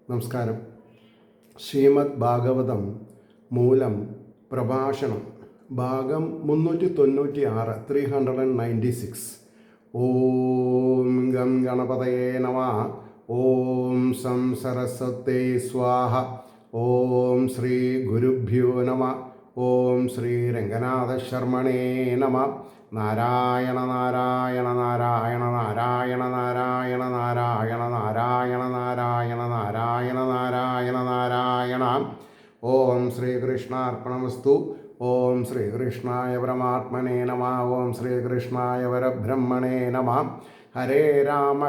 നമസ്കാരം. ശ്രീമദ് ഭാഗവതം മൂലം പ്രഭാഷണം ഭാഗം 396 396. ഓം ഗം ഗണപതയേ നമഃ. ഓം സം സരസ്വതേ സ്വാഹ. ഓം ശ്രീ ഗുരുഭ്യോ നമഃ. ഓം ശ്രീ രംഗനാഥ ശർമ്മണേ നമഃ. നാരായണ നാരായണ നാരായണ നാരായണ നാരായണ നാരായണ നാരായണ നാരായണ നാരായണ നാരായണ നാരായണ. ഓം ശ്രീകൃഷ്ണാർപ്പണമസ്തു. ഓം ശ്രീകൃഷ്ണായ പരമാത്മനേ നമഃ. ഓം ശ്രീകൃഷ്ണായ പരബ്രഹ്മണേ നമഃ. ഹരേ രാമ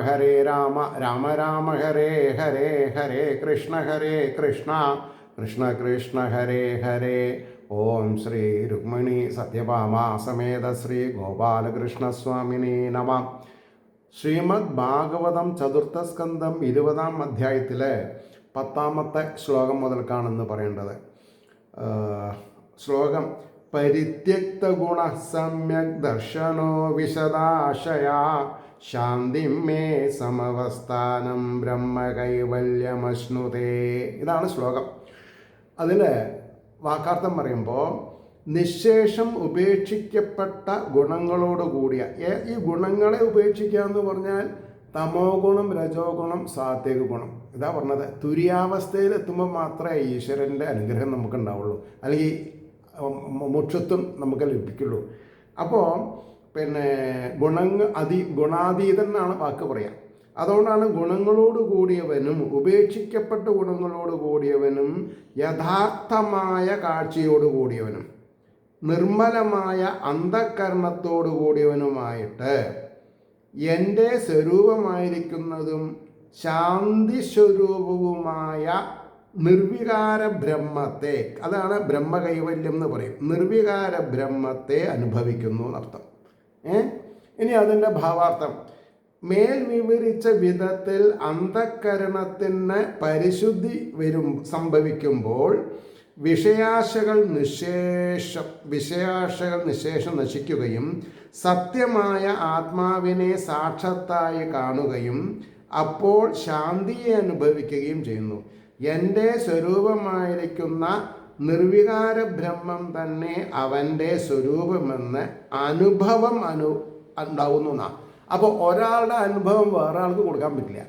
രാമ രാമ ഹരേ ഹരേ, ഹരേ കൃഷ്ണ കൃഷ്ണ കൃഷ്ണ ഹരേ ഹരേ. ഓം ശ്രീ രുക്മിണി സത്യഭാമ സമേത ശ്രീ ഗോപാലകൃഷ്ണസ്വാമിനേ നമഃ. ശ്രീമദ് ഭാഗവതം ചതുർത്ഥ സ്കന്ധം 20-ാം അധ്യായത്തിലെ 10-ാമത്തെ ശ്ലോകം മുതൽക്കാണെന്ന് പറയേണ്ടത്. ശ്ലോകം: പരിത്യക്ത ഗുണ സമ്യക് ദർശനോ വിശദാശയാ ശാന്തിം മേ സമവസ്ഥാനം ബ്രഹ്മകൈവല്യമശ്നുതേ. ഇതാണ് ശ്ലോകം. അതിൽ വാക്കാർത്ഥം പറയുമ്പോൾ നിശേഷം ഉപേക്ഷിക്കപ്പെട്ട ഗുണങ്ങളോട് കൂടിയ, ഈ ഗുണങ്ങളെ ഉപേക്ഷിക്കുക എന്ന് പറഞ്ഞാൽ തമോ ഗുണം, രജോ ഗുണം, സാത്വിക ഗുണം. ഇതാ പറഞ്ഞത്. തുര്യാവസ്ഥയിൽ എത്തുമ്പോൾ മാത്രമേ ഈശ്വരൻ്റെ അനുഗ്രഹം നമുക്കുണ്ടാവുള്ളൂ, അല്ലെങ്കിൽ മോക്ഷത്വം നമുക്ക് ലഭിക്കുള്ളൂ. അപ്പോൾ ഗുണാതീതൻ എന്നാണ് വാക്ക് പറയാം. അതുകൊണ്ടാണ് ഗുണങ്ങളോട് കൂടിയവനും ഉപേക്ഷിക്കപ്പെട്ട ഗുണങ്ങളോട് കൂടിയവനും യഥാർത്ഥമായ കാഴ്ചയോട് കൂടിയവനും നിർമ്മലമായ അന്ധകരണത്തോടു കൂടിയവനുമായിട്ട് എൻ്റെ സ്വരൂപമായിരിക്കുന്നതും ശാന്തി സ്വരൂപവുമായ നിർവികാര ബ്രഹ്മത്തെ, അതാണ് ബ്രഹ്മകൈവല്യം എന്ന് പറയും, നിർവികാര ബ്രഹ്മത്തെ അനുഭവിക്കുന്നു എന്നർത്ഥം. ഇനി അതിൻ്റെ ഭാവാർത്ഥം: മേൽ വിവരിച്ച വിധത്തിൽ അന്ധകരണത്തിന് പരിശുദ്ധി സംഭവിക്കുമ്പോൾ വിഷയാശകൾ നിശേഷം നശിക്കുകയും സത്യമായ ആത്മാവിനെ സാക്ഷാത്തായി കാണുകയും അപ്പോൾ ശാന്തിയെ അനുഭവിക്കുകയും ചെയ്യുന്നു. എൻ്റെ സ്വരൂപമായിരിക്കുന്ന നിർവികാര ബ്രഹ്മം തന്നെ അവൻ്റെ സ്വരൂപമെന്ന് അനുഭവം ഉണ്ടാവുന്നു എന്നാണ്. അപ്പോൾ ഒരാളുടെ അനുഭവം വേറെ ആൾക്ക് കൊടുക്കാൻ പറ്റില്ല.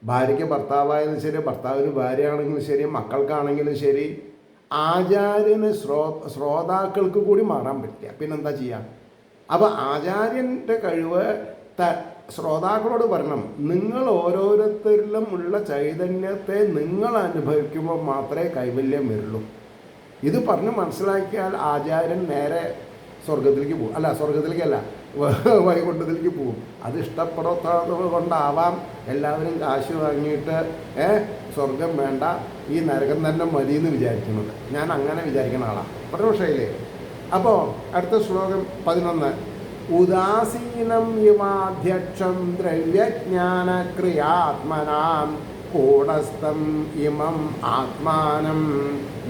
ഭാര്യയ്ക്ക് ഭർത്താവായാലും ശരി, ഭർത്താവിന് ഭാര്യയാണെങ്കിലും ശരി, മക്കൾക്കാണെങ്കിലും ശരി, ആചാര്യന് ശ്രോതാക്കൾക്ക് കൂടി മാറാൻ പറ്റില്ല. പിന്നെന്താ ചെയ്യുക? അപ്പോൾ ആചാര്യൻ്റെ കഴിവ് ശ്രോതാക്കളോട് പറയണം, നിങ്ങൾ ഓരോരുത്തരിലും ഉള്ള ചൈതന്യത്തെ നിങ്ങൾ അനുഭവിക്കുമ്പോൾ മാത്രമേ കൈവല്യം വരുള്ളൂ. ഇത് പറഞ്ഞ് മനസ്സിലാക്കിയാൽ ആചാര്യൻ നേരെ സ്വർഗത്തിലേക്ക് പോകും. സ്വർഗത്തിലേക്കല്ല, വൈകുണ്ഠത്തിലേക്ക് പോകും. അത് ഇഷ്ടപ്പെടാത്തത് കൊണ്ടാവാം എല്ലാവരും കാശ് വാങ്ങിയിട്ട് സ്വർഗം വേണ്ട, ഈ നരകം തന്നെ മതി എന്ന് വിചാരിക്കുന്നത്. ഞാൻ അങ്ങനെ വിചാരിക്കുന്ന ആളാണ്. പക്ഷേ അപ്പോൾ അടുത്ത ശ്ലോകം 11: ഉദാസീനം ഇവാധ്യക്ഷം ദ്രവ്യജ്ഞാനക്രിയാത്മനാം കൂടസ്ഥം ഇമം ആത്മാനം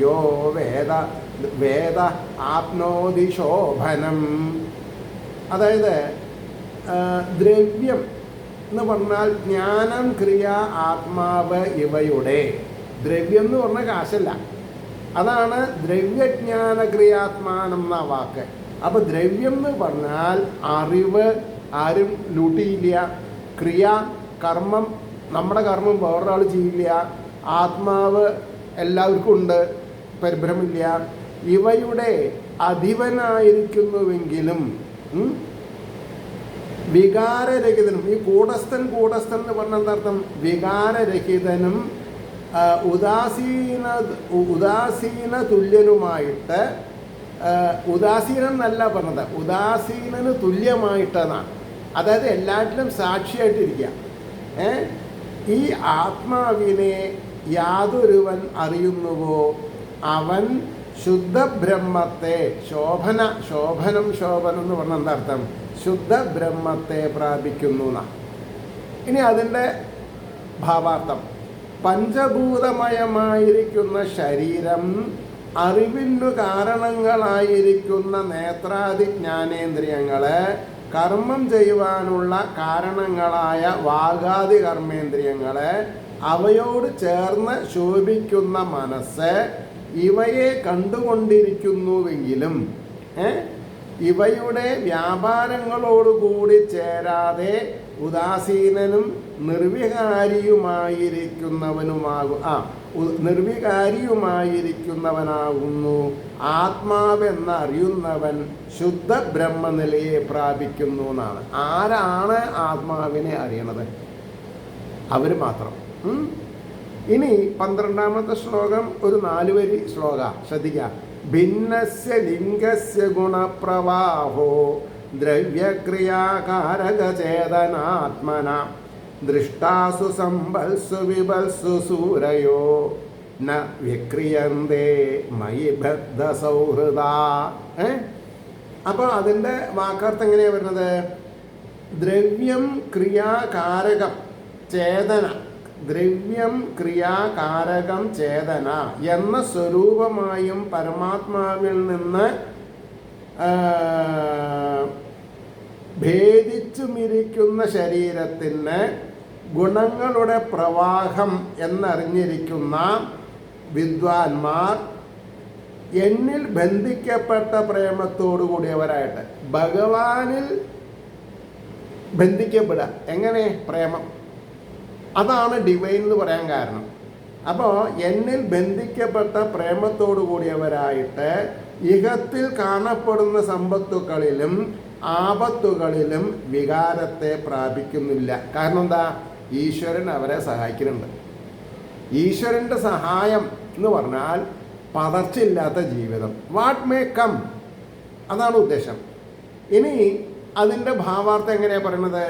യോ വേദ ആപ്നോതി ശോഭനം. അതായത് ദ്രവ്യം എന്ന് പറഞ്ഞാൽ ജ്ഞാനം, ക്രിയ, ആത്മാവ് ഇവയുടെ, ദ്രവ്യം എന്ന് പറഞ്ഞാൽ കാശല്ല, അതാണ് ദ്രവ്യജ്ഞാന ക്രിയാത്മാനം എന്ന വാക്ക്. അപ്പോൾ ദ്രവ്യം എന്ന് പറഞ്ഞാൽ അറിവ് ആരും ലൂട്ടിയില്ല, ക്രിയ കർമ്മം, നമ്മുടെ കർമ്മം വേറൊരാൾ ചെയ്യില്ല, ആത്മാവ് എല്ലാവർക്കും ഉണ്ട്, പരിഭ്രമില്ല, ഇവയുടെ അധിപനായിരിക്കുന്നുവെങ്കിലും വികാരരഹിതനും, ഈ കൂടസ്ഥൻ എന്ന് പറഞ്ഞ എന്താർത്ഥം? വികാരരഹിതനും ഉദാസീന തുല്യനുമായിട്ട്, ഉദാസീനൻ എന്നല്ല പറഞ്ഞത്, ഉദാസീനന് തുല്യമായിട്ടെന്നാണ്. അതായത് എല്ലാറ്റിലും സാക്ഷിയായിട്ടിരിക്കുക. ഈ ആത്മാവിനെ യാതൊരുവൻ അറിയുന്നുവോ അവൻ ശുദ്ധബ്രഹ്മത്തെ, ശോഭനം എന്ന് പറഞ്ഞ എന്താർത്ഥം? ശുദ്ധബ്രഹ്മത്തെ പ്രാപിക്കുന്നു എന്നാണ്. ഇനി അതിൻ്റെ ഭാവാർത്ഥം: പഞ്ചഭൂതമയമായിരിക്കുന്ന ശരീരം, അറിവിനു കാരണങ്ങളായിരിക്കുന്ന നേത്രാദി ജ്ഞാനേന്ദ്രിയങ്ങളെ, കർമ്മം ചെയ്യുവാനുള്ള കാരണങ്ങളായ വാഗാദി കർമ്മേന്ദ്രിയങ്ങളെ, അവയോട് ചേർന്ന് ശോഭിക്കുന്ന മനസ്സ് ഇവയെ കണ്ടുകൊണ്ടിരിക്കുന്നുവെങ്കിലും ഇവയുടെ വ്യാപാരങ്ങളോടുകൂടി ചേരാതെ ഉദാസീനനും നിർവികാരിയുമായിരിക്കുന്നവനാകുന്നു ആത്മാവെന്നറിയുന്നവൻ ശുദ്ധ ബ്രഹ്മനിലയെ പ്രാപിക്കുന്നു എന്നാണ്. ആരാണ് ആത്മാവിനെ അറിയണത്? അവർ മാത്രം. ഇനി 12ാമത്തെ ശ്ലോകം ഒരു 4 വരി ശ്ലോക, ശ്രദ്ധിക്കുക. ഭിന്നസ്യ ലിംഗസ്യ ഗുണപ്രവാഹോ ദ്രവ്യക്രിയാകാരകചേതനാത്മന ദൃഷ്ടാസു സംബൽസു വിബൽസു സൂരയോ ന വിക്രിയന്തേ മയി ബദ്ധ സൗഹൃദ. അപ്പോൾ അതിൻ്റെ വാക്കർത്ഥം എങ്ങനെയാണ് വരുന്നത്? ദ്രവ്യം ക്രിയാകാരകം ചേതന, ദ്രവ്യം ക്രിയാകാരകം ചേതന എന്ന സ്വരൂപമായും പരമാത്മാവിൽ നിന്ന് ഭേദിച്ചുമിരിക്കുന്ന ശരീരത്തിന് ഗുണങ്ങളുടെ പ്രവാഹം എന്നറിഞ്ഞിരിക്കുന്ന വിദ്വാൻമാർ എന്നിൽ ബന്ധിക്കപ്പെട്ട പ്രേമത്തോടു കൂടിയവരായിട്ട് ഭഗവാനിൽ ബന്ധിക്കപ്പെടുക. എങ്ങനെ? പ്രേമം. അതാണ് ഡിവൈൻ എന്ന് പറയാൻ കാരണം. അപ്പോൾ എന്നിൽ ബന്ധിക്കപ്പെട്ട പ്രേമത്തോടു കൂടിയവരായിട്ട് ഇഹത്തിൽ കാണപ്പെടുന്ന സമ്പത്തുകളിലും ആപത്തുകളിലും വികാരത്തെ പ്രാപിക്കുന്നില്ല. കാരണം എന്താ? ഈശ്വരൻ അവരെ സഹായിക്കുന്നുണ്ട്. ഈശ്വരൻ്റെ സഹായം എന്ന് പറഞ്ഞാൽ പതർച്ചയില്ലാത്ത ജീവിതം. വാട്ട് മേ കം, അതാണ് ഉദ്ദേശം. ഇനി അതിൻ്റെ ഭാവാർത്ഥം എങ്ങനെയാണ് പറയുന്നത്?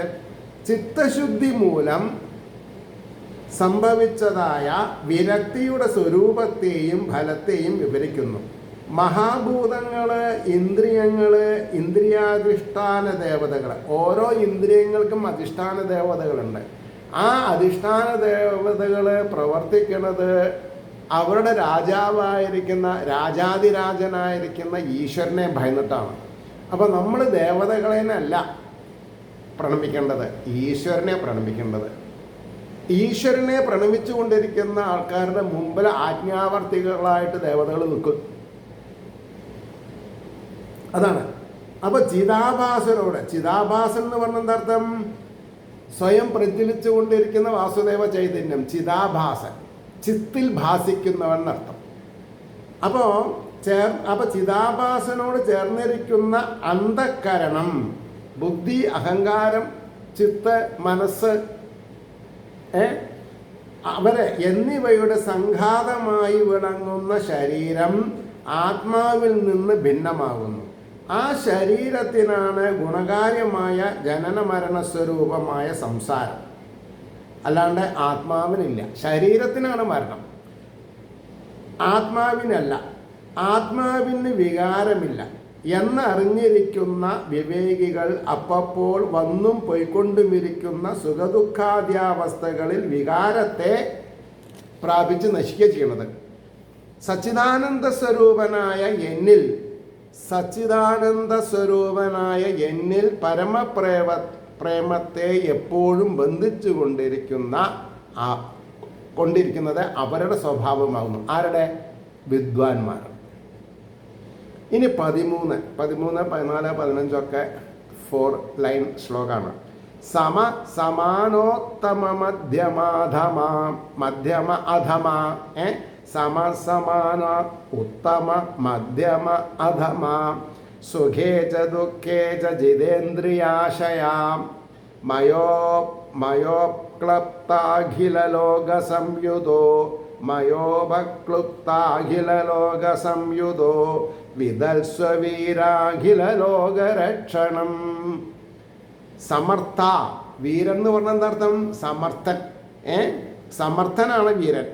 ചിത്തശുദ്ധി മൂലം സംഭവിച്ചതായ വിരക്തിയുടെ സ്വരൂപത്തെയും ഫലത്തെയും വിവരിക്കുന്നു. മഹാഭൂതങ്ങള്, ഇന്ദ്രിയങ്ങള്, ഇന്ദ്രിയാധിഷ്ഠാന ദേവതകൾ, ഓരോ ഇന്ദ്രിയങ്ങൾക്കും അധിഷ്ഠാന ദേവതകളുണ്ട്. ആ അധിഷ്ഠാന ദേവതകൾ പ്രവർത്തിക്കുന്നത് അവരുടെ രാജാവായിരിക്കുന്ന രാജാതിരാജനായിരിക്കുന്ന ഈശ്വരനെ ഭയന്നിട്ടാണ്. അപ്പോൾ നമ്മൾ ദേവതകളെന്നല്ല പ്രണമിക്കേണ്ടത്, ഈശ്വരനെ പ്രണമിക്കേണ്ടത്. ഈശ്വരനെ പ്രണമിച്ചു കൊണ്ടിരിക്കുന്ന ആൾക്കാരുടെ മുമ്പിൽ ആജ്ഞാവർത്തികളായിട്ട് ദേവതകൾ നിൽക്കും. അതാണ്. അപ്പോൾ ചിതാഭാസനോട്, ചിതാഭാസൻ എന്ന് പറഞ്ഞ എന്താർത്ഥം? സ്വയം പ്രജ്വലിച്ചു കൊണ്ടിരിക്കുന്ന വാസുദേവ ചൈതന്യം, ചിതാഭാസൻ, ചിത്തിൽ ഭാസിക്കുന്നവൻ എന്നർത്ഥം. അപ്പോൾ ചിതാഭാസനോട് ചേർന്നിരിക്കുന്ന അന്ധക്കരണം, ബുദ്ധി, അഹങ്കാരം, ചിത്ത്, മനസ്സ് അവരെ എന്നിവയുടെ സംഘാതമായി വിളങ്ങുന്ന ശരീരം ആത്മാവിൽ നിന്ന് ഭിന്നമാകുന്നു. ആ ശരീരത്തിനാണ് ഗുണകാര്യമായ ജനന മരണ സ്വരൂപമായ സംസാരം. അല്ലാണ്ട് ആത്മാവിനില്ല. ശരീരത്തിനാണ് മരണം, ആത്മാവിനല്ല. ആത്മാവിന് വികാരമില്ല എന്നറിഞ്ഞിരിക്കുന്ന വിവേകികൾ അപ്പോൾ വന്നും പോയിക്കൊണ്ടുമിരിക്കുന്ന സുഖദുഃഖാദ്യാവസ്ഥകളിൽ വികാരത്തെ പ്രാപിച്ച് നശിക്കുക ചെയ്യണത്. സച്ചിദാനന്ദ സ്വരൂപനായ എന്നിൽ പരമപ്രേമത്തെ എപ്പോഴും ബന്ധിച്ചു കൊണ്ടിരിക്കുന്നത് അവരുടെ സ്വഭാവമാകുന്നു. ആരുടെ? വിദ്വാൻമാർ. ഇനി 13, 14, 15 ഒക്കെ 4 ലൈൻ ശ്ലോകമാണ്. സമാനോത്തമ മധ്യമ അധമ സമാന ഉത്തമ മധ്യമ അധമ സുഖേ ച ദുഃഖേ ച ജിതേന്ദ്രിയാശയാം മയോക്ലപ്താഖിലലോക സംയുതോ മയോപക്ലുപ്താഖിലലോക സംയുതോ വിദൽസ്വവീരാഖിലലോകരക്ഷണം. സമർത്ഥ, വീരൻ എന്ന് പറഞ്ഞ എന്താർത്ഥം? സമർത്ഥൻ. സമർത്ഥനാണ് വീരൻ.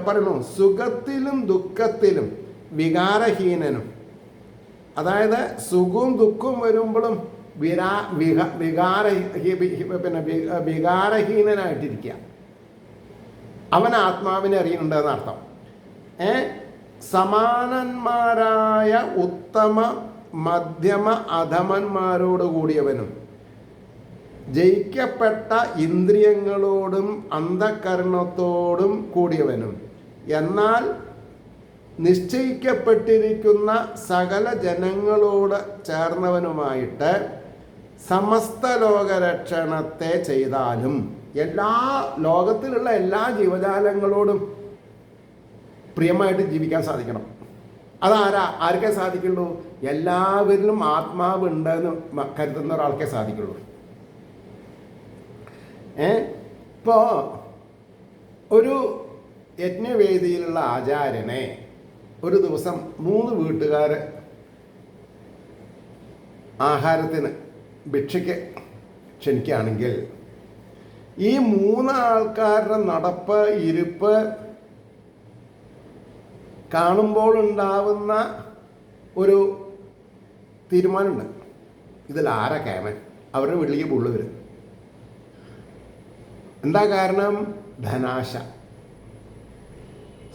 പറയുന്നു സുഖത്തിലും ദുഃഖത്തിലും വികാരഹീനനും. അതായത് സുഖവും ദുഃഖവും വരുമ്പോഴും വികാരഹീനനായിട്ടിരിക്കുക. അവൻ ആത്മാവിനെ അറിയുന്നുണ്ട് എന്നർത്ഥം. സമാനന്മാരായ ഉത്തമ മധ്യമ അധമന്മാരോട് കൂടിയവനും ജയിക്കപ്പെട്ട ഇന്ദ്രിയങ്ങളോടും അന്ധകരണത്തോടും കൂടിയവനും എന്നാൽ നിശ്ചയിക്കപ്പെട്ടിരിക്കുന്ന സകല ജനങ്ങളോട് ചേർന്നവനുമായിട്ട് സമസ്ത ലോകരക്ഷണത്തെ ചെയ്താലും ലോകത്തിലുള്ള എല്ലാ ജീവജാലങ്ങളോടും പ്രിയമായിട്ട് ജീവിക്കാൻ സാധിക്കണം. ആർക്കേ സാധിക്കുള്ളൂ? എല്ലാവരിലും ആത്മാവ് ഉണ്ടെന്ന് കരുതുന്ന ഒരാൾക്കേ സാധിക്കുള്ളൂ. ഇപ്പോൾ ഒരു യജ്ഞവേദിയിലുള്ള ആചാര്യനെ ഒരു ദിവസം 3 വീട്ടുകാർ ആഹാരത്തിന് ഭിക്ഷയ്ക്ക് ക്ഷണിക്കുകയാണെങ്കിൽ ഈ 3 ആൾക്കാരുടെ നടപ്പ് ഇരിപ്പ് കാണുമ്പോൾ ഉണ്ടാവുന്ന ഒരു തീരുമാനമുണ്ട്. ഇതിൽ ആരാ കേമൻ? അവരുടെ വീട്ടിലേക്ക് പുള്ളു വരും. എന്താ കാരണം? ധനാശ.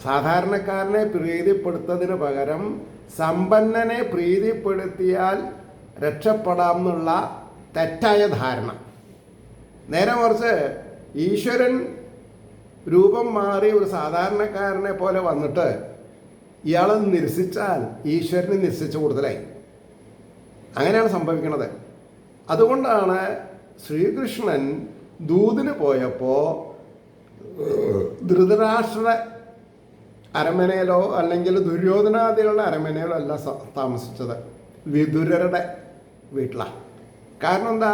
സാധാരണക്കാരനെ പ്രീതിപ്പെടുത്തതിന് പകരം സമ്പന്നനെ പ്രീതിപ്പെടുത്തിയാൽ രക്ഷപ്പെടാം എന്നുള്ള തെറ്റായ ധാരണ. നേരെ മറിച്ച് ഈശ്വരൻ രൂപം മാറി ഒരു സാധാരണക്കാരനെ പോലെ വന്നിട്ട് ഇയാളെ നിരസിച്ചാൽ ഈശ്വരനെ നിരസിച്ച കൂടുതലായി. അങ്ങനെയാണ് സംഭവിക്കുന്നത്. അതുകൊണ്ടാണ് ശ്രീകൃഷ്ണൻ ദൂതിന് പോയപ്പോൾ ധൃതരാഷ്ട്ര അരമനയിലോ അല്ലെങ്കിൽ ദുര്യോധനാദികളുടെ അരമനയിലോ അല്ല താമസിച്ചത്, വിതുരരുടെ വീട്ടിലാണ്. കാരണം എന്താ?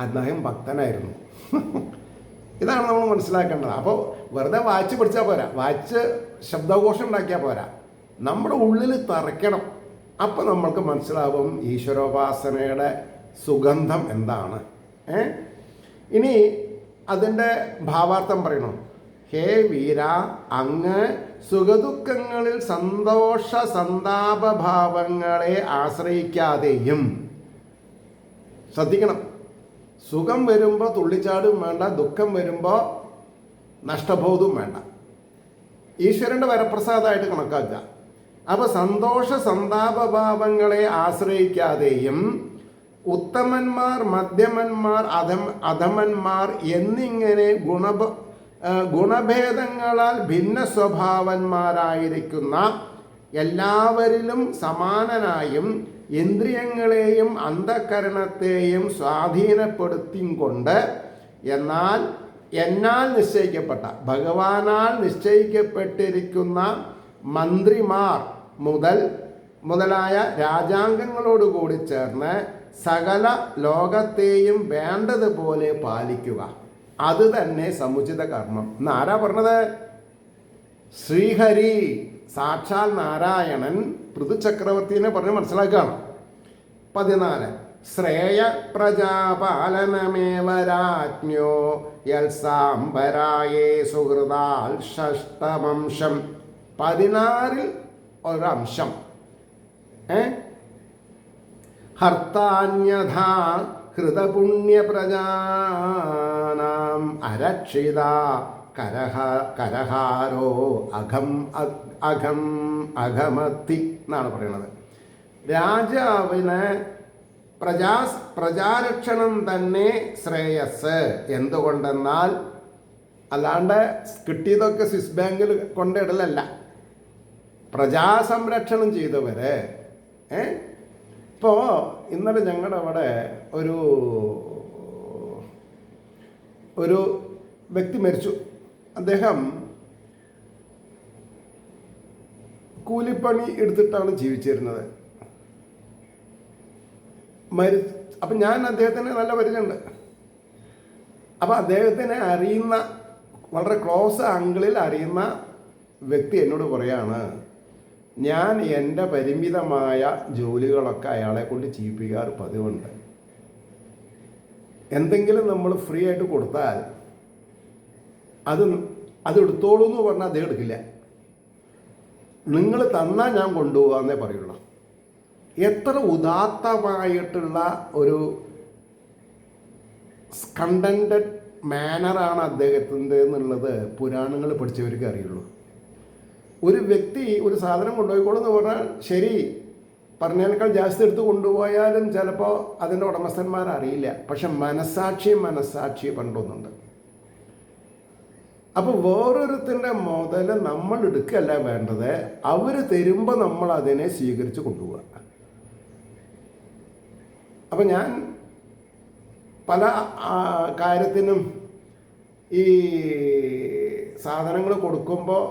അദ്ദേഹം ഭക്തനായിരുന്നു. ഇതാണ് നമ്മൾ മനസ്സിലാക്കേണ്ടത്. അപ്പോൾ വെറുതെ വായിച്ച് പഠിച്ചാൽ പോരാ, വായിച്ച് ശബ്ദഘോഷം ഉണ്ടാക്കിയാൽ പോരാ, നമ്മുടെ ഉള്ളിൽ തറയ്ക്കണം. അപ്പോൾ നമ്മൾക്ക് മനസ്സിലാവും ഈശ്വരോപാസനയുടെ സുഗന്ധം എന്താണ്. ഇനി അതിൻ്റെ ഭാവാർത്ഥം പറയണം. ഹേ വീര, അങ്ങ് സുഖദുഃഖങ്ങളിൽ സന്തോഷ സന്താപഭാവങ്ങളെ ആശ്രയിക്കാതെയും, ശ്രദ്ധിക്കണം, സുഖം വരുമ്പോൾ തുള്ളിച്ചാടും വേണ്ട, ദുഃഖം വരുമ്പോൾ നഷ്ടബോധവും വേണ്ട, ഈശ്വരൻ്റെ വരപ്രസാദമായിട്ട് കണക്കാക്കുക. അപ്പോൾ സന്തോഷ സന്താപഭാവങ്ങളെ ആശ്രയിക്കാതെയും ഉത്തമന്മാർ, മധ്യമന്മാർ, അധമന്മാർ എന്നിങ്ങനെ ഗുണഭേദങ്ങളാൽ ഭിന്ന സ്വഭാവന്മാരായിരിക്കുന്ന എല്ലാവരിലും സമാനനായും ഇന്ദ്രിയങ്ങളെയും അന്ധകരണത്തെയും സ്വാധീനപ്പെടുത്തിയും കൊണ്ട് എന്നാൽ നിശ്ചയിക്കപ്പെട്ട, ഭഗവാനാൽ നിശ്ചയിക്കപ്പെട്ടിരിക്കുന്ന മന്ത്രിമാർ മുതലായ രാജാംഗങ്ങളോടുകൂടി ചേർന്ന് സകല ലോകത്തെയും വേണ്ടതുപോലെ പാലിക്കുക. അത് തന്നെ സമുചിത കർമ്മം. എന്നാരാ പറഞ്ഞത്? ശ്രീഹരി, സാക്ഷാൽ നാരായണൻ പൃഥുചക്രവർത്തിനെ പറഞ്ഞ് മനസ്സിലാക്കുകയാണ്. 14 ശ്രേയ പ്രജാപാലനമേവ രാജ്ഞോ യൽസാംബരായേ സുഹൃതാൽ ഷഷ്ടമംശം. 16 ഒരംശം. ഹർത്താന്യഥാ ഹൃതപുണ്യപ്രജാനാം അരക്ഷിത കരഹാരോ അഘമത്തി എന്നാണ് പറയുന്നത്. രാജാവിന് പ്രജാരക്ഷണം തന്നെ ശ്രേയസ്. എന്തുകൊണ്ടെന്നാൽ അല്ലാണ്ട് കിട്ടിയതൊക്കെ സ്വിസ് ബാങ്കിൽ കൊണ്ടിടലല്ല. പ്രജാസംരക്ഷണം ചെയ്തവര്. ഇപ്പോൾ ഇന്നലെ ഞങ്ങളുടെ അവിടെ ഒരു വ്യക്തി മരിച്ചു. അദ്ദേഹം കൂലിപ്പണി എടുത്തിട്ടാണ് ജീവിച്ചിരുന്നത്. അപ്പം ഞാൻ അദ്ദേഹത്തിന് നല്ല പരിചയമുണ്ട്. അപ്പം അദ്ദേഹത്തിനെ അറിയുന്ന, വളരെ ക്ലോസ് ആംഗിളിൽ അറിയുന്ന വ്യക്തി എന്നോട് പറയാണ്, ഞാൻ എൻ്റെ പരിമിതമായ ജോലികളൊക്കെ അയാളെ കൊണ്ട് ചെയ്യിപ്പിക്കാറ് പതിവുണ്ട്. എന്തെങ്കിലും നമ്മൾ ഫ്രീ ആയിട്ട് കൊടുത്താൽ അത് എടുത്തോളൂ എന്ന് പറഞ്ഞാൽ അദ്ദേഹം എടുക്കില്ല. നിങ്ങൾ തന്നാൽ ഞാൻ കൊണ്ടുപോകാമെന്നേ പറയുള്ളൂ. എത്ര ഉദാത്തമായിട്ടുള്ള ഒരു കണ്ടന്റഡ് മാനറാണ് അദ്ദേഹത്തിൻ്റെ എന്നുള്ളത് പുരാണങ്ങൾ പഠിച്ചവർക്ക് അറിയുള്ളൂ. ഒരു വ്യക്തി ഒരു സാധനം കൊണ്ടുപോയിക്കോളൂ എന്ന് പറഞ്ഞാൽ ശരി, പറഞ്ഞതിനേക്കാൾ ജാസ്തി എടുത്ത് കൊണ്ടുപോയാലും ചിലപ്പോൾ അതിൻ്റെ ഉടമസ്ഥന്മാർ അറിയില്ല. പക്ഷെ മനസ്സാക്ഷി പണ്ടൊന്നുണ്ട്. അപ്പോൾ വേറൊരുത്തിൻ്റെ മുതൽ നമ്മൾ എടുക്കല്ല വേണ്ടത്, അവർ തരുമ്പോൾ നമ്മൾ അതിനെ സ്വീകരിച്ച് കൊണ്ടുപോവുക. അപ്പം ഞാൻ പല കാര്യത്തിനും ഈ സാധനങ്ങൾ കൊടുക്കുമ്പോൾ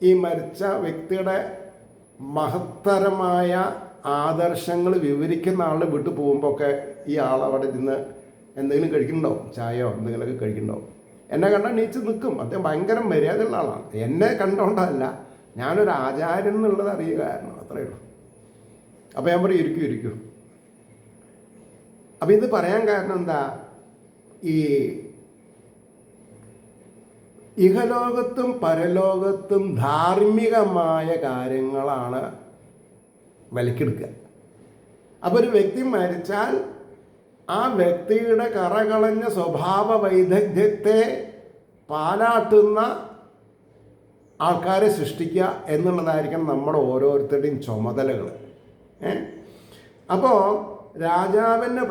ഈ മരിച്ച വ്യക്തിയുടെ മഹത്തരമായ ആദർശങ്ങൾ വിവരിക്കുന്ന ആളുടെ വീട്ടിൽ പോകുമ്പോൾ ഒക്കെ ഈ ആൾ അവിടെ ഇരുന്ന് എന്തെങ്കിലും കഴിക്കുന്നുണ്ടാവും, ചായയോ എന്തെങ്കിലുമൊക്കെ കഴിക്കുന്നുണ്ടാവും. എന്നെ കണ്ടാൽ നീച്ച് നിൽക്കും. അദ്ദേഹം ഭയങ്കര മര്യാദയുള്ള ആളാണ്. എന്നെ കണ്ടോണ്ടല്ല, ഞാനൊരു ആചാര്യൻ എന്നുള്ളത് അറിയുകയായിരുന്നു, അത്രയേ ഉള്ളൂ. അപ്പോൾ ഞാൻ പറയും ഇരിക്കൂ. അപ്പം ഇത് പറയാൻ കാരണം എന്താ, ഈ ഇഹലോകത്തും പരലോകത്തും ധാർമ്മികമായ കാര്യങ്ങളാണ് വിലക്കെടുക്കുക. അപ്പോൾ ഒരു വ്യക്തി മരിച്ചാൽ ആ വ്യക്തിയുടെ കറകളഞ്ഞ സ്വഭാവ വൈദഗ്ധ്യത്തെ പാലാട്ടുന്ന ആൾക്കാരെ സൃഷ്ടിക്കുക എന്നുള്ളതായിരിക്കണം നമ്മുടെ ഓരോരുത്തരുടെയും ചുമതലകൾ. അപ്പോൾ രാജാവിൻ്റെ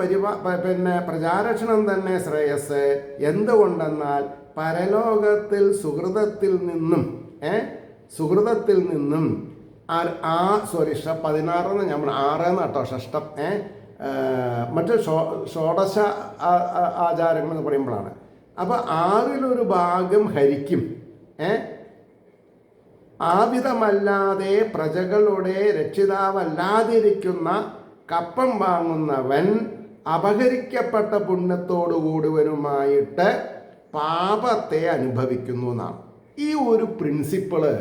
പ്രജാരക്ഷണം തന്നെ ശ്രേയസ്. എന്തുകൊണ്ടെന്നാൽ പരലോകത്തിൽ സുഹൃതത്തിൽ നിന്നും 16 ഞാൻ 6 കേട്ടോ, ഷഷ്ടം മറ്റ് ഷോഡശ ആചാരങ്ങൾ എന്ന് പറയുമ്പോഴാണ്. അപ്പോൾ 6 ഭാഗം ഹരിക്കും. ആവിധമല്ലാതെ പ്രജകളുടെ രക്ഷിതാവല്ലാതിരിക്കുന്ന കപ്പം വാങ്ങുന്നവൻ അപഹരിക്കപ്പെട്ട പുണ്യത്തോടുകൂടിവനുമായിട്ട് പാപത്തെ അനുഭവിക്കുന്നു എന്നാണ്. ഈ ഒരു പ്രിൻസിപ്പിള്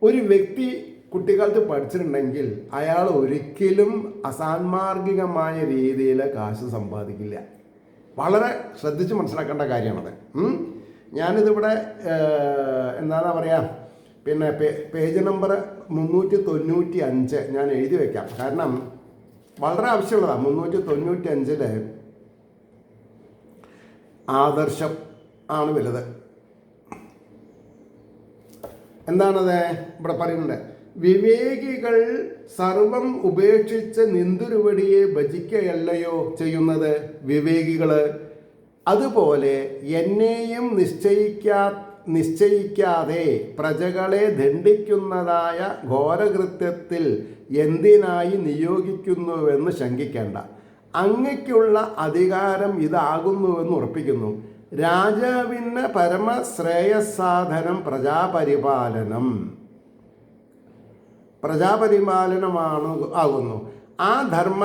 ഒരു വ്യക്തി കുട്ടിക്കാലത്ത് പഠിച്ചിട്ടുണ്ടെങ്കിൽ അയാൾ ഒരിക്കലും അസാൻമാർഗികമായ രീതിയിൽ കാശ് സമ്പാദിക്കില്ല. വളരെ ശ്രദ്ധിച്ച് മനസ്സിലാക്കേണ്ട കാര്യമാണത്. ഞാനിതിവിടെ എന്താണെന്ന് പറയാം, പിന്നെ പേജ് നമ്പർ 395 ഞാൻ എഴുതി വയ്ക്കാം. കാരണം വളരെ ആവശ്യമുള്ളതാണ്. 395 ആദർശം ആണ് വലുത്. എന്താണത് ഇവിടെ പറയുന്നത്? വിവേകികൾ സർവം ഉപേക്ഷിച്ച് നിന്തുരുവടിയെ ഭജിക്കുകയല്ലയോ ചെയ്യുന്നത് വിവേകികൾ. അതുപോലെ എന്നെയും നിശ്ചയിക്കാതെ പ്രജകളെ ദണ്ഡിക്കുന്നതായ ഘോരകൃത്യത്തിൽ എന്തിനായി നിയോഗിക്കുന്നുവെന്ന് ശങ്കിക്കേണ്ട. അങ്ങയ്ക്കുള്ള അധികാരം ഇതാകുന്നുവെന്ന് ഉറപ്പിക്കുന്നു. രാജാവിന് പരമശ്രേയസാധനം പ്രജാപരിപാലനമാണ് ആകുന്നു. ആ ധർമ്മ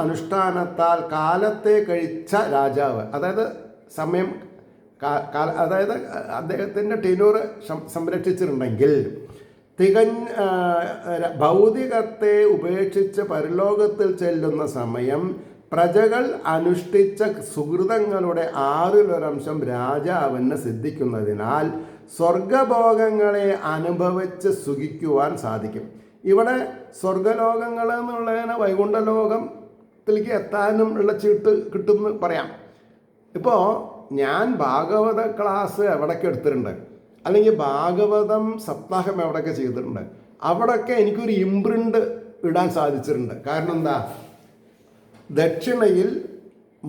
അനുഷ്ഠാനത്താൽ കാലത്തെ കഴിച്ച രാജാവ്, അതായത് സമയം, അതായത് അദ്ദേഹത്തിൻ്റെ ടെന്യൂർ സംരക്ഷിച്ചിട്ടുണ്ടെങ്കിൽ ഭൗതികത്തെ ഉപേക്ഷിച്ച് പരലോകത്തിൽ ചെല്ലുന്ന സമയം പ്രജകൾ അനുഷ്ഠിച്ച സുഹൃതങ്ങളുടെ 1/6 രാജാവിന് സിദ്ധിക്കുന്നതിനാൽ സ്വർഗഭോഗങ്ങളെ അനുഭവിച്ച് സുഖിക്കുവാൻ സാധിക്കും. ഇവിടെ സ്വർഗലോകങ്ങൾ എന്നുള്ളതിന് വൈകുണ്ഠലോകത്തിലേക്ക് എത്താനും ഉള്ള ചീട്ട് കിട്ടുമെന്ന് പറയാം. ഇപ്പോൾ ഞാൻ ഭാഗവത ക്ലാസ് എവിടെയൊക്കെ എടുത്തിട്ടുണ്ട്, അല്ലെങ്കിൽ ഭാഗവതം സപ്താഹം എവിടെയൊക്കെ ചെയ്തിട്ടുണ്ട്, അവിടെയൊക്കെ എനിക്കൊരു ഇംപ്രിൻ്റ് ഇടാൻ സാധിച്ചിട്ടുണ്ട്. കാരണം എന്താ, ദക്ഷിണയിൽ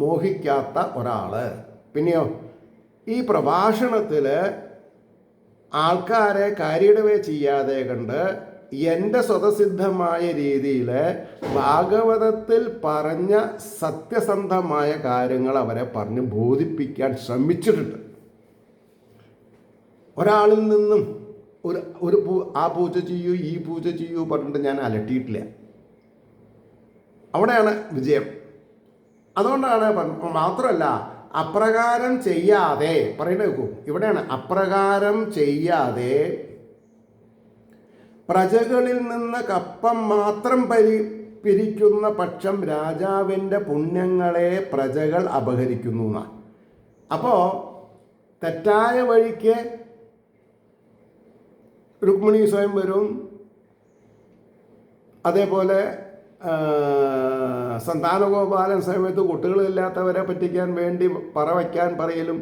മോഹിക്കാത്ത ഒരാൾ. പിന്നെയോ ഈ പ്രഭാഷണത്തിൽ ആൾക്കാരെ കാര്യടവേ ചെയ്യാതെ കണ്ട് എൻ്റെ സ്വതസിദ്ധമായ രീതിയിൽ ഭാഗവതത്തിൽ പറഞ്ഞ സത്യസന്ധമായ കാര്യങ്ങൾ അവരെ പറഞ്ഞ് ബോധിപ്പിക്കാൻ ശ്രമിച്ചിട്ടുണ്ട്. ഒരാളിൽ നിന്നും ആ പൂജ ചെയ്യൂ ഈ പൂജ ചെയ്യൂ പറഞ്ഞിട്ട് ഞാൻ അലട്ടിയിട്ടില്ല. അവിടെയാണ് വിജയം. അതുകൊണ്ടാണ് മാത്രമല്ല, അപ്രകാരം ചെയ്യാതെ പറയുന്നത് കേൾക്കൂ, ഇവിടെയാണ് അപ്രകാരം ചെയ്യാതെ പ്രജകളിൽ നിന്ന് കപ്പം മാത്രം പിരിക്കുന്ന പക്ഷം രാജാവിൻ്റെ പുണ്യങ്ങളെ പ്രജകൾ അപഹരിക്കുന്നു എന്നാണ്. അപ്പോൾ തെറ്റായ വഴിക്ക് രുക്മിണി സ്വയംവരവും അതേപോലെ സന്താനഗോപാലൻ സമയത്ത് കുട്ടികളില്ലാത്തവരെ പറ്റിക്കാൻ വേണ്ടി പറയലും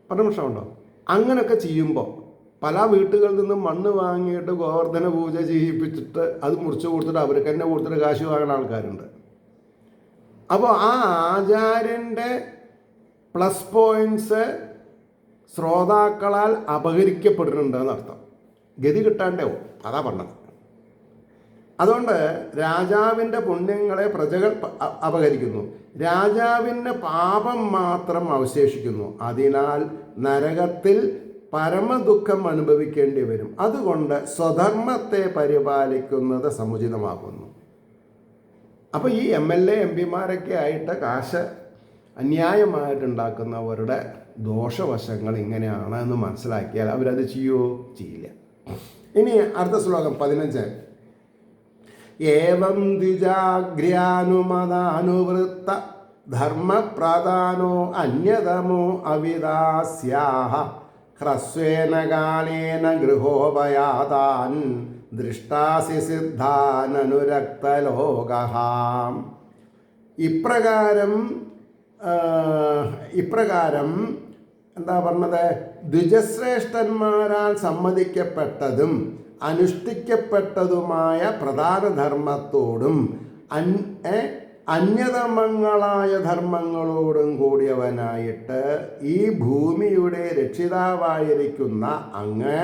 പരമർശമുണ്ടോ? അങ്ങനെയൊക്കെ ചെയ്യുമ്പോൾ പല വീട്ടുകളിൽ നിന്നും മണ്ണ് വാങ്ങിയിട്ട് ഗോവർദ്ധന പൂജ ചെയ്യിപ്പിച്ചിട്ട് അത് മുറിച്ച് കൊടുത്തിട്ട് അവർക്ക് തന്നെ കൊടുത്തിട്ട് കാശ് വാങ്ങുന്ന ആൾക്കാരുണ്ട്. അപ്പോൾ ആ ആചാര്യൻ്റെ പ്ലസ് പോയിൻറ്റ്സ് ശ്രോതാക്കളാൽ അപഹരിക്കപ്പെടുന്നുണ്ട് എന്നർത്ഥം. ഗതി കിട്ടാണ്ടാവും, അതാ പറഞ്ഞത്. അതുകൊണ്ട് രാജാവിൻ്റെ പുണ്യങ്ങളെ പ്രജകൾ അപഹരിക്കുന്നു, രാജാവിൻ്റെ പാപം മാത്രം അവശേഷിക്കുന്നു. അതിനാൽ നരകത്തിൽ പരമദുഃഖം അനുഭവിക്കേണ്ടി വരും. അതുകൊണ്ട് സ്വധർമ്മത്തെ പരിപാലിക്കുന്നത് സമുചിതമാകുന്നു. അപ്പോൾ ഈ MLA MP ആയിട്ട് കാശ് അന്യായമായിട്ടുണ്ടാക്കുന്നവരുടെ ദോഷവശങ്ങൾ ഇങ്ങനെയാണ് എന്ന് മനസ്സിലാക്കിയാൽ അവരത് ചെയ്യുമോ? ചെയ്യില്ല. ഇനി അടുത്ത ശ്ലോകം 15. ഏവം ദ്വിജാഗ്ര്യാനുമതാനുവൃത്ത ധർമ്മപ്രധാനോ അന്യതമോ അവിദാസ്യാഹ ഹ്രസ്വേന കാലേന ഗൃഹോപയാതാൻ ദൃഷ്ടാസി സിദ്ധാനനുരക്തലോകഃ. ഇപ്രകാരം എന്താ പറഞ്ഞത്? ദ്വിജശ്രേഷ്ഠന്മാരാൽ സമ്മതിക്കപ്പെട്ടതും അനുഷ്ഠിക്കപ്പെട്ടതുമായ പ്രധാന ധർമ്മത്തോടും അന്യതമങ്ങളായ ധർമ്മങ്ങളോടും കൂടിയവനായിട്ട് ഈ ഭൂമിയുടെ രക്ഷിതാവായിരിക്കുന്ന അങ്ങ്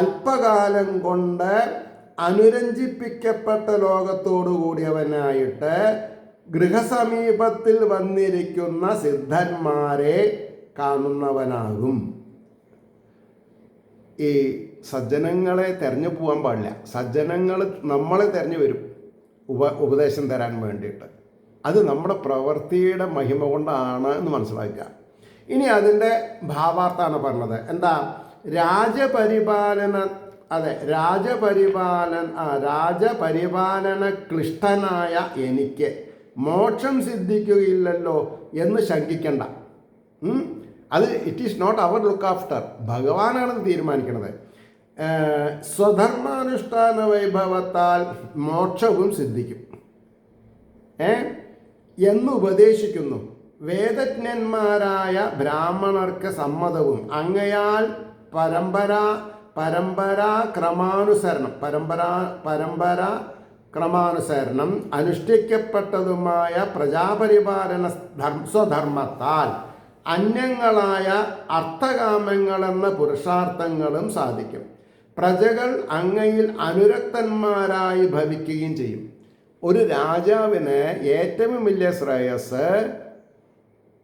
അല്പകാലം കൊണ്ട് അനുരഞ്ജിപ്പിക്കപ്പെട്ട ലോകത്തോടു കൂടിയവനായിട്ട് ഗൃഹസമീപത്തിൽ വന്നിരിക്കുന്ന സിദ്ധന്മാരെ കാണുന്നവനാകും. ഈ സജ്ജനങ്ങളെ തെരഞ്ഞു പോകാൻ പാടില്ല. സജ്ജനങ്ങൾ നമ്മളെ തെരഞ്ഞു വരും ഉപദേശം തരാൻ വേണ്ടിയിട്ട്. അത് നമ്മുടെ പ്രവൃത്തിയുടെ മഹിമ കൊണ്ടാണ് എന്ന് മനസ്സിലാക്കുക. ഇനി അതിൻ്റെ ഭാവാർത്ഥാണ് പറഞ്ഞത്. എന്താ? രാജപരിപാലന ക്ലിഷ്ടനായ എനിക്ക് മോക്ഷം സിദ്ധിക്കുകയില്ലല്ലോ എന്ന് ശങ്കിക്കണ്ട. അത് it is not our look after. ഭഗവാനാണത് തീരുമാനിക്കുന്നത്. സ്വധർമാനുഷ്ഠാന വൈഭവത്താൽ മോക്ഷവും സിദ്ധിക്കും എന്ന് ഉപദേശിക്കുന്നു. വേദജ്ഞന്മാരായ ബ്രാഹ്മണർക്ക് സമ്മതവും അങ്ങയാൽ ക്രമാനുസരണം അനുഷ്ഠിക്കപ്പെട്ടതുമായ പ്രജാപരിപാലന സ്വധർമ്മത്താൽ അന്യങ്ങളായ അർത്ഥകാമങ്ങളെന്ന പുരുഷാർത്ഥങ്ങളും സാധിക്കും. പ്രജകൾ അങ്ങയിൽ അനുരക്തന്മാരായി ഭവിക്കുകയും ചെയ്യും. ഒരു രാജാവിന് ഏറ്റവും വലിയ ശ്രേയസ്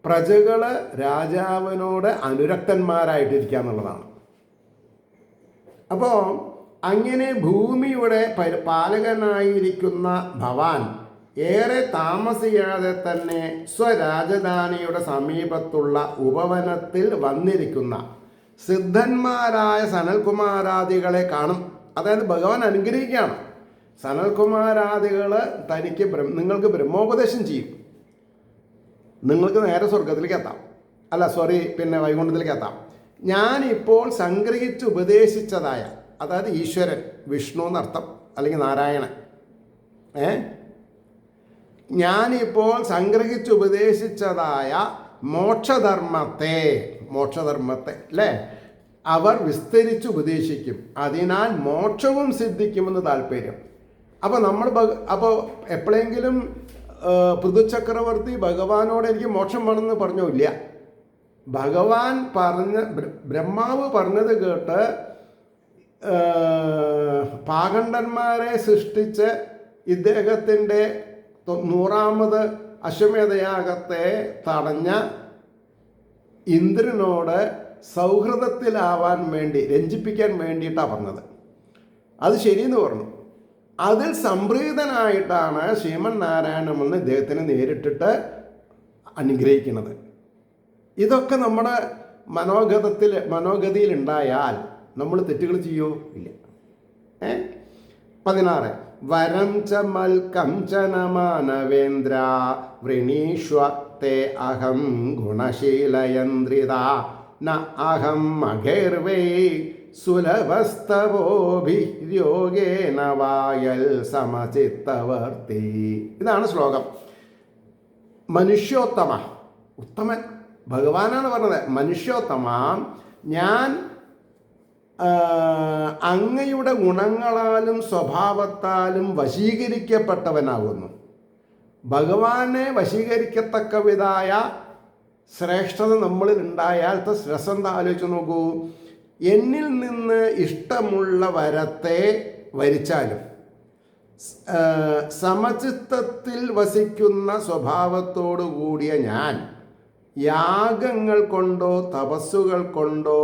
പ്രജകൾ രാജാവിനോട് അനുരക്തന്മാരായിട്ടിരിക്കുക എന്നുള്ളതാണ്. അപ്പോൾ അങ്ങനെ ഭൂമിയുടെ പാലകനായിരിക്കുന്ന ഭവാൻ ഏറെ താമസിയാതെ തന്നെ സ്വരാജധാനിയുടെ സമീപത്തുള്ള ഉപവനത്തിൽ വന്നിരിക്കുന്ന സിദ്ധന്മാരായ സനൽകുമാരാദികളെ കാണും. അതായത് ഭഗവാൻ അനുഗ്രഹിക്കുകയാണ്. സനൽകുമാരാദികൾ തനിക്ക് നിങ്ങൾക്ക് ബ്രഹ്മോപദേശം ചെയ്യും. നിങ്ങൾക്ക് നേരെ സ്വർഗത്തിലേക്ക് എത്താം, വൈകുണ്ഠത്തിലേക്ക് എത്താം. ഞാനിപ്പോൾ സംഗ്രഹിച്ച് ഉപദേശിച്ചതായ, അതായത് ഈശ്വരൻ, വിഷ്ണു എന്നർത്ഥം, അല്ലെങ്കിൽ നാരായണൻ. ഞാനിപ്പോൾ സംഗ്രഹിച്ച് ഉപദേശിച്ചതായ മോക്ഷധർമ്മത്തെ അല്ലേ അവർ വിസ്തരിച്ച് ഉപദേശിക്കും. അതിനാൽ മോക്ഷവും സിദ്ധിക്കുമെന്ന് താല്പര്യം. അപ്പോൾ എപ്പോഴെങ്കിലും പൃഥുചക്രവർത്തി ഭഗവാനോട് എനിക്ക് മോക്ഷം വേണമെന്ന് പറഞ്ഞോ? ഇല്ല. ഭഗവാൻ ബ്രഹ്മാവ് പറഞ്ഞത് കേട്ട് പാഖണ്ഡന്മാരെ സൃഷ്ടിച്ച് ഇദ്ദേഹത്തിൻ്റെ 100ാമത് അശ്വമേധയാഗത്തെ തടഞ്ഞ ഇന്ദ്രനോട് സൗഹൃദത്തിലാവാൻ വേണ്ടി, രഞ്ജിപ്പിക്കാൻ വേണ്ടിയിട്ടാണ് പറഞ്ഞത്. അത് ശരിയെന്ന് പറഞ്ഞു. അതിൽ സംപ്രീതനായിട്ടാണ് ശ്രീമൻ നാരായണമെന്ന് ഇദ്ദേഹത്തിന് നേരിട്ടിട്ട് അനുഗ്രഹിക്കുന്നത്. ഇതൊക്കെ നമ്മുടെ മനോഗതിയിലുണ്ടായാൽ നമ്മൾ തെറ്റുകൾ ചെയ്യോ? ഇല്ല. 16 വരം ച മൽക്കം ച നമാനവേന്ദ്ര വൃണീഷ്വ തേ അഹം ഗുണശീലയന്ത്രിത ന അഹം അഖേർവേ സുലഭസ്തവോഭിര്യോഗേന വായൽ സമചിത്തവർത്തി. ഇതാണ് ശ്ലോകം. മനുഷ്യോത്തമ, ഉത്തമൻ ഭഗവാനാണ് പറഞ്ഞത്. മനുഷ്യോത്തമ, ഞാൻ അങ്ങയുടെ ഗുണങ്ങളാലും സ്വഭാവത്താലും വശീകരിക്കപ്പെട്ടവനാകുന്നു. ഭഗവാനെ വശീകരിക്കത്തക്ക വിധായ ശ്രേഷ്ഠത നമ്മളിൽ ഉണ്ടായാൽ രസം ആലോചിച്ച് നോക്കൂ. എന്നിൽ നിന്ന് ഇഷ്ടമുള്ള വരത്തെ വരിച്ചാലും സമചിത്തത്തിൽ വസിക്കുന്ന സ്വഭാവത്തോടു കൂടിയ ഞാൻ യാഗങ്ങൾ കൊണ്ടോ തപസ്സുകൾ കൊണ്ടോ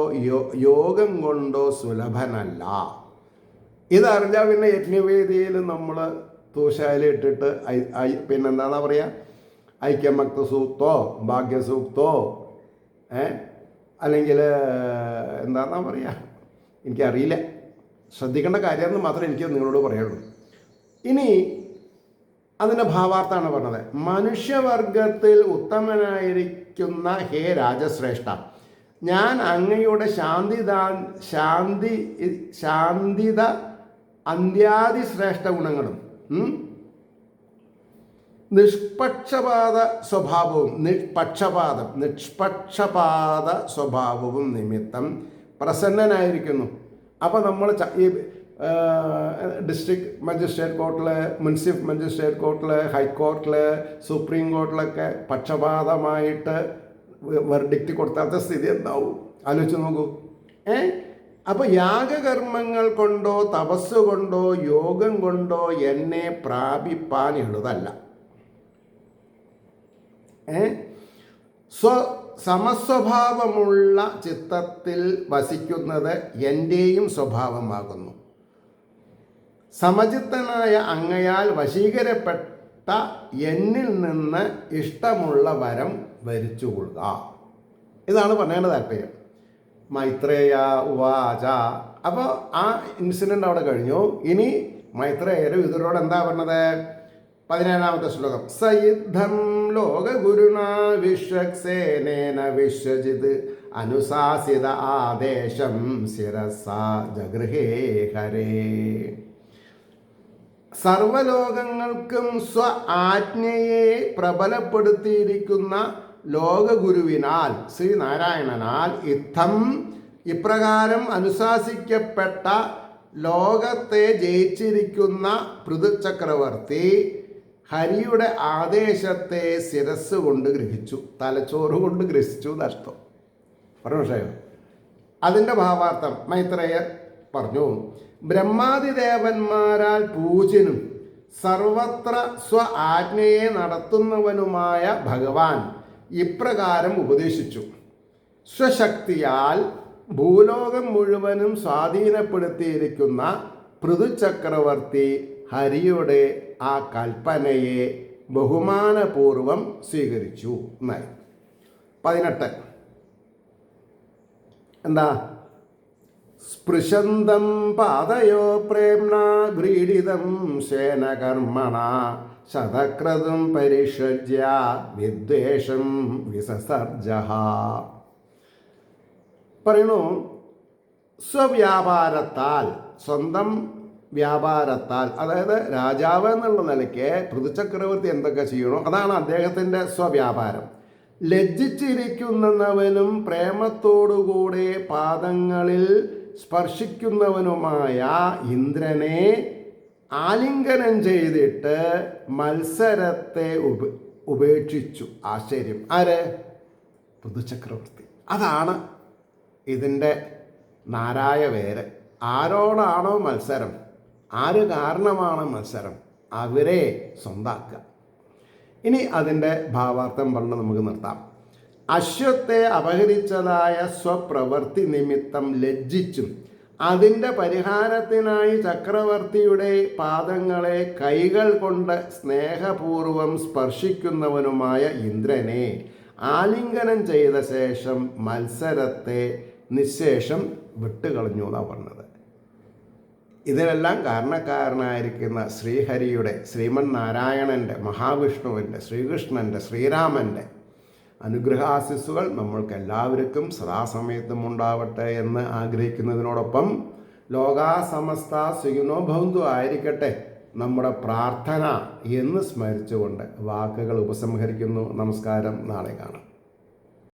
യോഗം കൊണ്ടോ സുലഭനല്ല. ഇതറിഞ്ഞാൽ പിന്നെ യജ്ഞവേദിയിൽ നമ്മൾ തൂശാലിട്ടിട്ട് പിന്നെന്താണെന്നാ പറയുക, ഐക്യമക്ത സൂക്തോ ഭാഗ്യസൂക്തോ അല്ലെങ്കിൽ എന്താണെന്നാ പറയുക, എനിക്കറിയില്ല. ശ്രദ്ധിക്കേണ്ട കാര്യമെന്ന് മാത്രമേ എനിക്ക് നിങ്ങളോട് പറയുള്ളൂ. ഇനി അതിൻ്റെ ഭാവാർത്ഥാണ് പറഞ്ഞത്. മനുഷ്യവർഗത്തിൽ ഉത്തമനായിരിക്കുന്ന ഹേ രാജശ്രേഷ്ഠ, ഞാൻ അങ്ങയുടെ ശാന്തിത അന്ത്യാദി ശ്രേഷ്ഠ ഗുണങ്ങളും നിഷ്പക്ഷപാത സ്വഭാവവും നിമിത്തം പ്രസന്നനായിരിക്കുന്നു. അപ്പോൾ നമ്മൾ ഈ ഡിസ്ട്രിക്ട് മജിസ്ട്രേറ്റ് കോർട്ടിൽ, മുനിസിപ്പൽ മജിസ്ട്രേറ്റ് കോർട്ടിൽ, ഹൈക്കോർട്ടിൽ, സുപ്രീം കോർട്ടിലൊക്കെ പക്ഷപാതമായിട്ട് വെർഡിക്റ്റ് കൊടുത്താത്ത സ്ഥിതി എന്താവും ആലോചിച്ച് നോക്കൂ. അപ്പോൾ യാഗകർമ്മങ്ങൾ കൊണ്ടോ തപസ് കൊണ്ടോ യോഗം കൊണ്ടോ എന്നെ പ്രാപിപ്പാൻ എളുതല്ല. സമസ്വഭാവമുള്ള ചിത്തത്തിൽ വസിക്കുന്നത് എൻ്റെയും സ്വഭാവമാകുന്നു. സമചിത്തനായ അങ്ങയാൽ വശീകരപ്പെട്ട എന്നിൽ നിന്ന് ഇഷ്ടമുള്ള വരം വരിച്ചുകൊള്ളുക. ഇതാണ് പറയേണ്ട താല്പര്യം. മൈത്രേയ ഉവാച. അപ്പോൾ ആ ഇൻസിഡൻ്റ് അവിടെ കഴിഞ്ഞു. ഇനി മൈത്രേയർ ഇവരോട് എന്താ പറഞ്ഞത്? 17ാമത്തെ ശ്ലോകം. സയുദ്ധം ലോകഗുരുണാ വിശ്വക്സേനേന വിശ്വജിത് അനുശാസിത ആദേശം ശിരസാ ജഗൃഹേ ഹരേ. സർവലോകങ്ങൾക്കും സ്വ ആജ്ഞയെ പ്രബലപ്പെടുത്തിയിരിക്കുന്ന ലോകഗുരുവിനാൽ ശ്രീനാരായണനാൽ ഇപ്രകാരം അനുശാസിക്കപ്പെട്ട ലോകത്തെ ജയിച്ചിരിക്കുന്ന പൃഥുചക്രവർത്തി ഹരിയുടെ ആദേശത്തെ ശിരസ് കൊണ്ട് ഗ്രഹിച്ചു, തലച്ചോറ് കൊണ്ട് ഗ്രഹിച്ചു നഷ്ടം. പറഞ്ഞോ? അതിൻ്റെ ഭാവാർത്ഥം മൈത്രേയർ പറഞ്ഞു. ബ്രഹ്മാദിദേവന്മാരാൽ പൂജ്യനും സർവത്ര സ്വ ആജ്ഞയെ നടത്തുന്നവനുമായ ഭഗവാൻ ഇപ്രകാരം ഉപദേശിച്ചു. സ്വശക്തിയാൽ ഭൂലോകം മുഴുവനും സ്വാധീനപ്പെടുത്തിയിരിക്കുന്ന പൃഥുചക്രവർത്തി ഹരിയുടെ ആ കൽപ്പനയെ ബഹുമാനപൂർവം സ്വീകരിച്ചു എന്നായി. 18 എന്താ? സ്പൃശന്തം പാദയോ പ്രേംണ വ്രീഡിതം ശേനകർമ്മണ ശതക്രതും പരിഷജ്യ വിദ്വേഷം വിസസർജഃ. പറയണു, സ്വവ്യാപാരത്താൽ, സ്വന്തം വ്യാപാരത്താൽ, അതായത് രാജാവ് എന്നുള്ള നിലയ്ക്ക് പൃഥുചക്രവർത്തി എന്തൊക്കെ ചെയ്യണോ അതാണ് അദ്ദേഹത്തിൻ്റെ സ്വവ്യാപാരം. ലജ്ജിച്ചിരിക്കുന്നവനും പ്രേമത്തോടുകൂടെ പാദങ്ങളിൽ സ്പർശിക്കുന്നവനുമായ ഇന്ദ്രനെ ആലിംഗനം ചെയ്തിട്ട് മത്സരത്തെ ഉപേക്ഷിച്ചു. ആശ്ചര്യം. ആര്? പൃഥുചക്രവർത്തി. അതാണ് ഇതിൻ്റെ നാരായ വേര്. ആരോടാണോ മത്സരം, ആര് കാരണമാണ് മത്സരം, അവരെ സ്വന്താക്കുക. ഇനി അതിൻ്റെ ഭാവാർത്ഥം പറഞ്ഞ് നമുക്ക് നിർത്താം. അശ്വത്തെ അപഹരിച്ചതായ സ്വപ്രവൃത്തി നിമിത്തം ലജ്ജിച്ചും അതിൻ്റെ പരിഹാരത്തിനായി ചക്രവർത്തിയുടെ പാദങ്ങളെ കൈകൾ കൊണ്ട് സ്നേഹപൂർവം സ്പർശിക്കുന്നവനുമായ ഇന്ദ്രനെ ആലിംഗനം ചെയ്ത ശേഷം മത്സരത്തെ നിശേഷം വിട്ടുകളഞ്ഞു എന്നാണ് പറഞ്ഞത്. ഇതിനെല്ലാം കാരണക്കാരനായിരിക്കുന്ന ശ്രീഹരിയുടെ, ശ്രീമൻ നാരായണൻ്റെ, മഹാവിഷ്ണുവിൻ്റെ, ശ്രീകൃഷ്ണൻ്റെ, ശ്രീരാമൻ്റെ അനുഗ്രഹാശിസ്സുകൾ നമ്മൾക്ക് എല്ലാവർക്കും സദാസമയത്തും ഉണ്ടാവട്ടെ എന്ന് ആഗ്രഹിക്കുന്നതിനോടൊപ്പം ലോകാ സമസ്ത സുഖിനോ ഭവന്തു ആയിരിക്കട്ടെ നമ്മുടെ പ്രാർത്ഥന എന്ന് സ്മരിച്ചുകൊണ്ട് വാക്കുകൾ ഉപസംഹരിക്കുന്നു. നമസ്കാരം. നാളെ കാണാം.